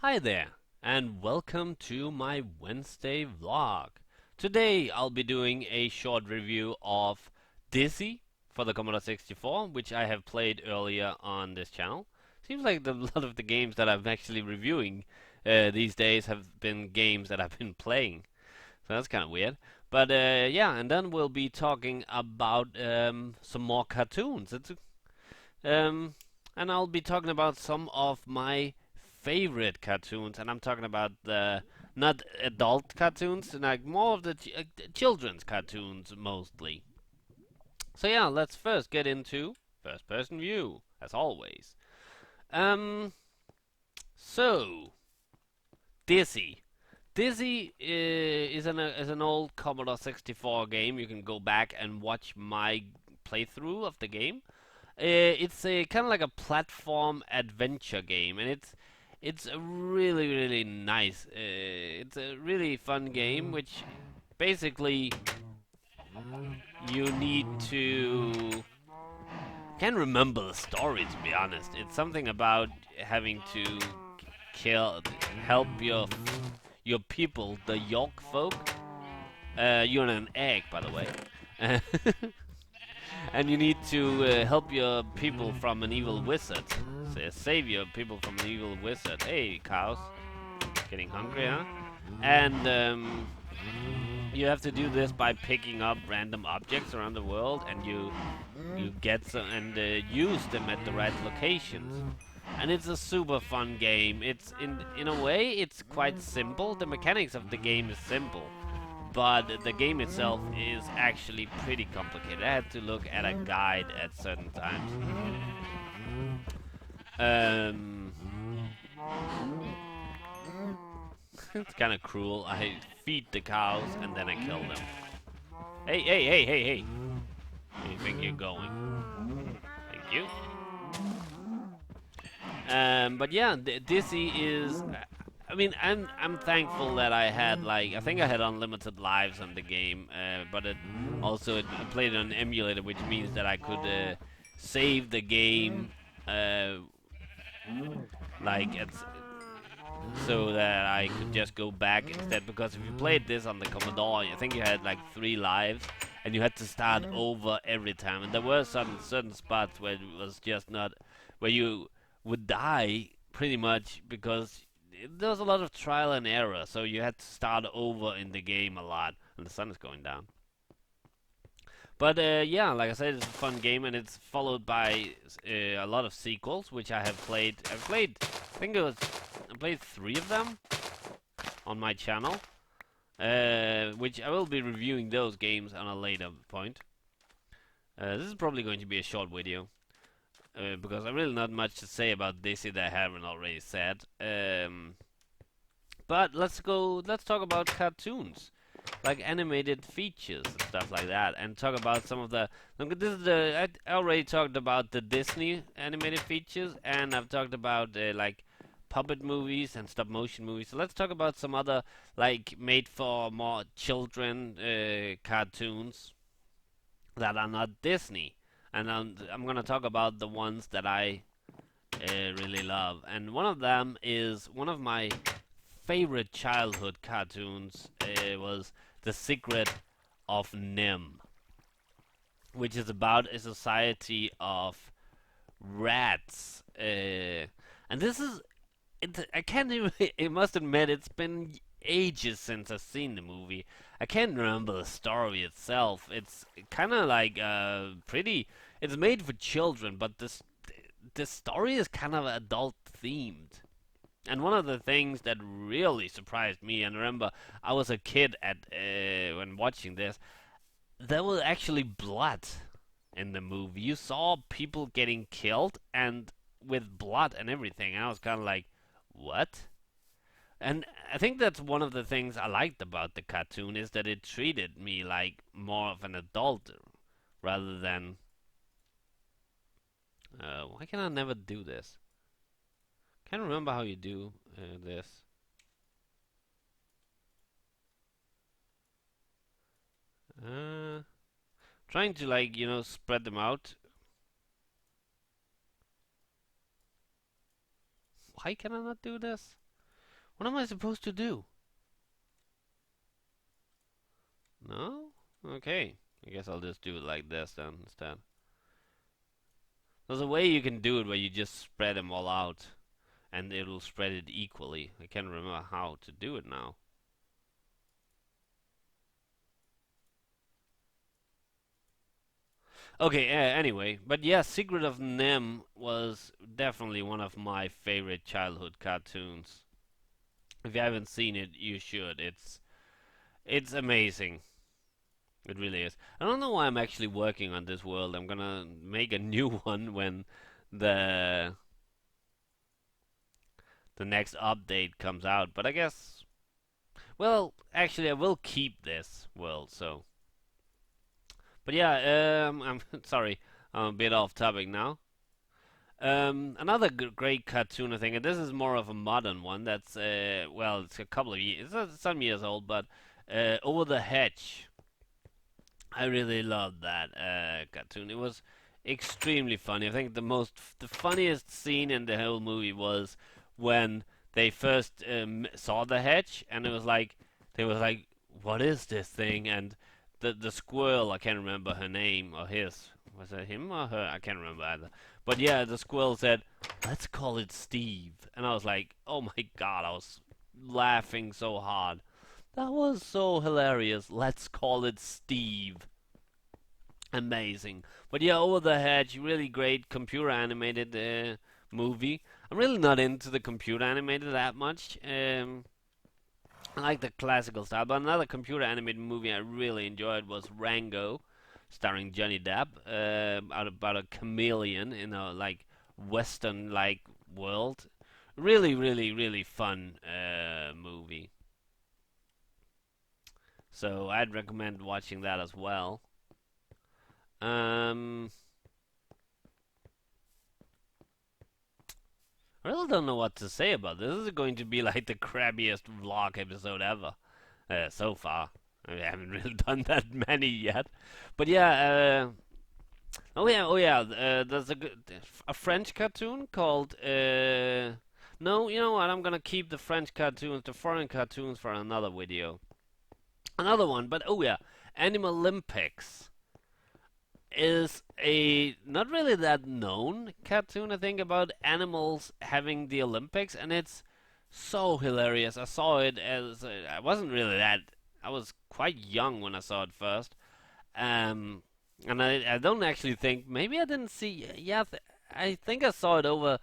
Hi there, and welcome to my Wednesday vlog. Today I'll be doing a short review of Dizzy for the Commodore 64, which I have played earlier on this channel. Seems like a lot of the games that I'm actually reviewing these days have been games that I've been playing, so that's kind of weird. But yeah, and then we'll be talking about some more cartoons. Um, and I'll be talking about some of my favorite cartoons, and I'm talking about the not adult cartoons, like more of the children's cartoons mostly. So yeah, let's first get into first-person view, as always. Um, so Dizzy. Dizzy is an old Commodore 64 game. You can go back and watch my playthrough of the game. It's a kind of like a platform adventure game, and it's a really nice. It's a really fun game, which basically you need to. Can't remember the story, to be honest. It's something about having to kill, help your people, the York folk. You're an egg, by the way. And you need to help your people from an evil wizard. Save your people from an evil wizard. Hey, cows, getting hungry, huh? And you have to do this by picking up random objects around the world, and you get some and use them at the right locations. And it's a super fun game. It's in a way it's quite simple. The mechanics of the game is simple, but the game itself is actually pretty complicated. I had to look at a guide at certain times. Um, it's kind of cruel. I feed the cows and then I kill them. Hey! Where do you think you're going? Thank you. But yeah, Dizzy is. I mean, I'm thankful that I had I think I had unlimited lives on the game, but it played on an emulator, which means that I could save the game, uh, like it's so that I could just go back instead. Because if you played this on the Commodore, I think you had like 3 lives, and you had to start over every time. And there were some certain spots where it was just not, where you would die pretty much because there was a lot of trial and error. So you had to start over in the game a lot, and the sun is going down. But yeah, like I said, it's a fun game, and it's followed by a lot of sequels, which I have played. I played 3 of them on my channel, which I will be reviewing those games on a later point. This is probably going to be a short video, because I really not much to say about this that I haven't already said. But let's talk about cartoons, like animated features and stuff like that, and talk about some of the. Look, I already talked about the Disney animated features, and I've talked about like puppet movies and stop motion movies. So let's talk about some other like made for more children cartoons that are not Disney, and I'm gonna talk about the ones that I really love, and one of them is one of my favorite childhood cartoons. Was The Secret of Nim, which is about a society of rats. And this is I can't even. I must admit, it's been ages since I've seen the movie. I can't remember the story itself. It's kind of like pretty. It's made for children, but this story is kind of adult themed. And one of the things that really surprised me, and remember, I was a kid at when watching this, there was actually blood in the movie. You saw people getting killed and with blood and everything. And I was kind of like, what? And I think that's one of the things I liked about the cartoon is that it treated me like more of an adult rather than. Why can I never do this? Can't remember how you do this. Uh, Trying to spread them out. Why can I not do this? What am I supposed to do? No? Okay. I guess I'll just do it like this then instead. There's a way you can do it where you just spread them all out and it'll spread it equally. I can't remember how to do it now. Okay, anyway, but yeah, Secret of NIMH was definitely one of my favorite childhood cartoons. If you haven't seen it, you should. It's amazing. It really is. I don't know why I'm actually working on this world. I'm gonna make a new one when the the next update comes out. But I guess, well, actually, I will keep this world. So, but yeah, I'm sorry, I'm a bit off topic now. Another great cartoon, I think, and this is more of a modern one. That's well, it's a couple of years, it's some years old, but Over the Hedge. I really loved that cartoon. It was extremely funny. I think the funniest scene in the whole movie was when they first saw the hedge, and it was like they was like, "What is this thing?" And the squirrel, I can't remember her name or his. Was it him or her? I can't remember either. But yeah, the squirrel said, "Let's call it Steve," and I was like, "Oh my god!" I was laughing so hard. That was so hilarious. Let's call it Steve. Amazing. But yeah, Over the Hedge, really great computer animated movie. I'm really not into the computer animated that much. I like the classical style, but another computer animated movie I really enjoyed was Rango, starring Johnny Depp, about a chameleon in a like Western like world. Really, really, really fun movie. So I'd recommend watching that as well. Um, I really don't know what to say about this. This is going to be like the crabbiest vlog episode ever so far. I mean, I haven't really done that many yet, but yeah. Oh yeah. There's a French cartoon called. No, you know what? I'm gonna keep the French cartoons, the foreign cartoons, for another video. Another one, but oh yeah, Animal Olympics is a not really that known cartoon, I think, about animals having the Olympics, and it's so hilarious. I saw it as I wasn't really that. I was quite young when I saw it first, um, and I don't actually think maybe I didn't see. Yeah, I think I saw it over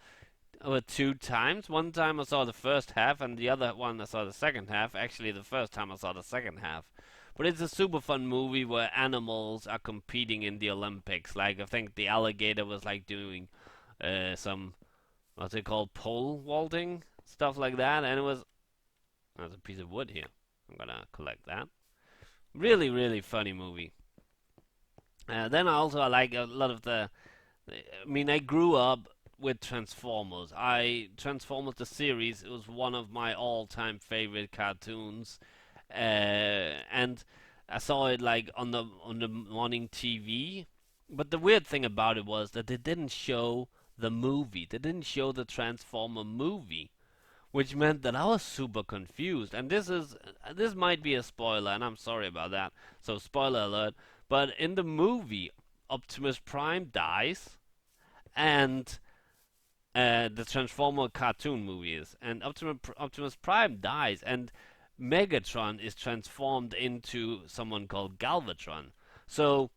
two times. One time I saw the first half, and the other one I saw the second half. Actually, the first time I saw the second half. But it's a super fun movie where animals are competing in the Olympics. Like I think the alligator was like doing some what's it called, pole vaulting stuff like that, and it was there's a piece of wood here. I'm gonna collect that. Really, really funny movie. Then I like a lot of the. I mean, I grew up with Transformers. Transformers the series, it was one of my all-time favorite cartoons, and I saw it like on the morning TV. But the weird thing about it was that they didn't show the movie. They didn't show the Transformer movie, which meant that I was super confused. And this might be a spoiler, and I'm sorry about that. So spoiler alert. But in the movie, Optimus Prime dies, and the Transformer cartoon movie is, and Optimus Prime dies, and Megatron is transformed into someone called Galvatron. So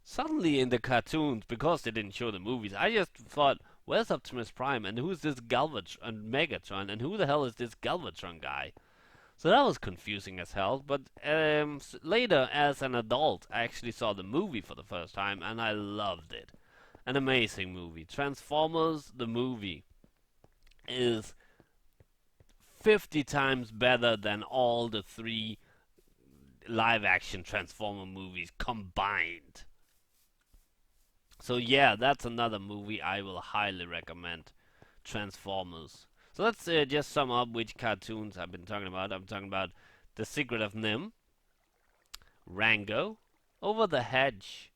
suddenly in the cartoons, because they didn't show the movies, I just thought, where's Optimus Prime and who's this Galvatron and Megatron and who the hell is this Galvatron guy? So that was confusing as hell. But later, as an adult, I actually saw the movie for the first time and I loved it. An amazing movie. Transformers, the movie, is 50 times better than all the three live action Transformer movies combined. So yeah, that's another movie I will highly recommend. Transformers. So let's just sum up which cartoons I've been talking about. I'm talking about The Secret of NIMH, Rango, Over the Hedge,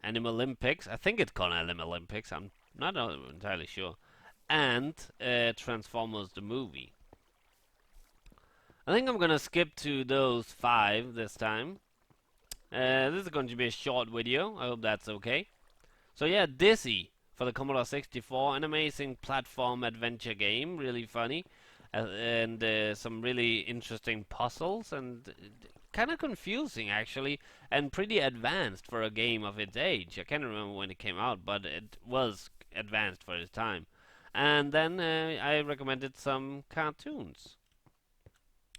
Animal Olympics. I think it's called Animal Olympics. I'm not entirely sure. And Transformers the movie. I think I'm gonna skip to those 5 this time. This is going to be a short video. I hope that's okay. So yeah, Dizzy for the Commodore 64, an amazing platform adventure game, really funny, and some really interesting puzzles and kind of confusing actually, and pretty advanced for a game of its age. I can't remember when it came out, but it was advanced for its time. And then I recommended some cartoons.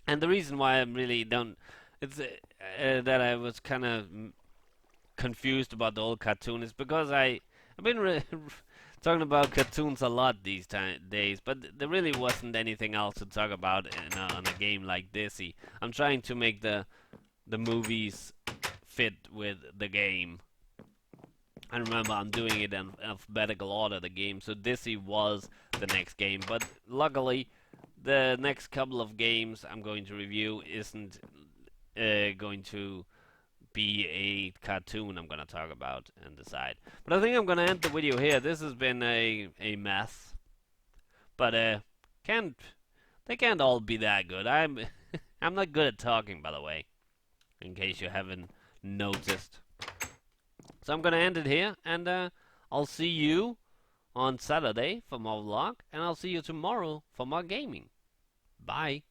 And the reason why I really don't, it's that I was kind of confused about the old cartoon is because I've been talking about cartoons a lot these days, but there really wasn't anything else to talk about on a game like this. I'm trying to make the movies fit with the game. And remember, I'm doing it in alphabetical order, the game, so Dizzy was the next game. But luckily, the next couple of games I'm going to review isn't going to be a cartoon I'm gonna talk about and decide. But I think I'm gonna end the video here. This has been a mess, but can't they can't all be that good. I'm not good at talking, by the way, in case you haven't noticed. So I'm gonna end it here, and I'll see you on Saturday for more vlog, and I'll see you tomorrow for more gaming. Bye.